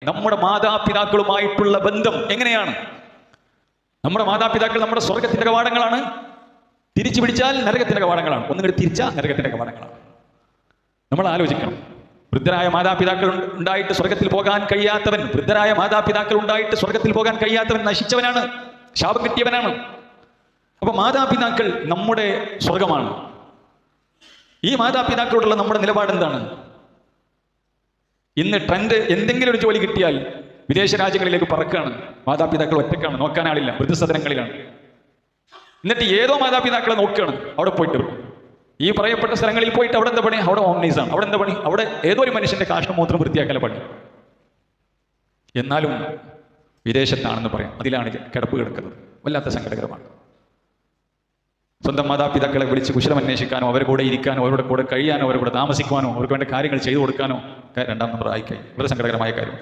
നമ്മുടെ മാതാപിതാക്കളുമായിട്ടുള്ള ബന്ധം എങ്ങനെയാണ്? നമ്മുടെ മാതാപിതാക്കൾ നമ്മുടെ സ്വർഗത്തിന്റെ കവാടങ്ങളാണ്, തിരിച്ചു പിടിച്ചാൽ നരകത്തിന്റെ കവാടങ്ങളാണ്, ഒന്നുകൂടി തിരിച്ചാൽ നരകത്തിന്റെ കവാടങ്ങളാണ്. നമ്മൾ ആലോചിക്കണം. വൃദ്ധരായ മാതാപിതാക്കൾ ഉണ്ടായിട്ട് സ്വർഗത്തിൽ പോകാൻ കഴിയാത്തവൻ, വൃദ്ധരായ മാതാപിതാക്കൾ ഉണ്ടായിട്ട് സ്വർഗത്തിൽ പോകാൻ കഴിയാത്തവൻ നശിച്ചവനാണ്, ശാപം കിട്ടിയവനാണ്. അപ്പൊ മാതാപിതാക്കൾ നമ്മുടെ സ്വർഗമാണ്. ഈ മാതാപിതാക്കളോടുള്ള നമ്മുടെ നിലപാട് എന്താണ്? ഇന്ന് ട്രെൻഡ് എന്തെങ്കിലും ഒരു ജോലി കിട്ടിയാൽ വിദേശ രാജ്യങ്ങളിലേക്ക് പറക്കാണ്. മാതാപിതാക്കൾ ഒറ്റക്കാണ്, നോക്കാൻ ആളില്ല, വൃദ്ധസദനങ്ങളിലാണ്. എന്നിട്ട് ഏതോ മാതാപിതാക്കളെ നോക്കുകയാണ്, അവിടെ പോയിട്ട് ഈ പറയപ്പെട്ട സ്ഥലങ്ങളിൽ പോയിട്ട് അവിടെ എന്താ പണി? അവിടെ ഓംനൈസാണ്. അവിടെ എന്താ പണി? അവിടെ ഏതോ ഒരു മനുഷ്യന്റെ കാഷ്ടം മൂത്രം വൃത്തിയാക്കല പണി. എന്നാലും വിദേശത്താണെന്ന് പറയാം, അതിലാണ് കിടപ്പ് കിടക്കുന്നത്. വല്ലാത്ത സങ്കടകരമാണ്. സ്വന്തം മാതാപിതാക്കളെ വിളിച്ച് കുശലം അന്വേഷിക്കാനോ, അവരുടെ കൂടെ ഇരിക്കാനോ, അവരുടെ കൂടെ കഴിയാനോ, അവരുടെ കൂടെ താമസിക്കുവാനോ, അവർക്ക് വേണ്ട കാര്യങ്ങൾ ചെയ്തു കൊടുക്കാനോ രണ്ടാം നമ്പർ ആയിക്കഴിഞ്ഞു. വളരെ സങ്കടകരമായ കാര്യം.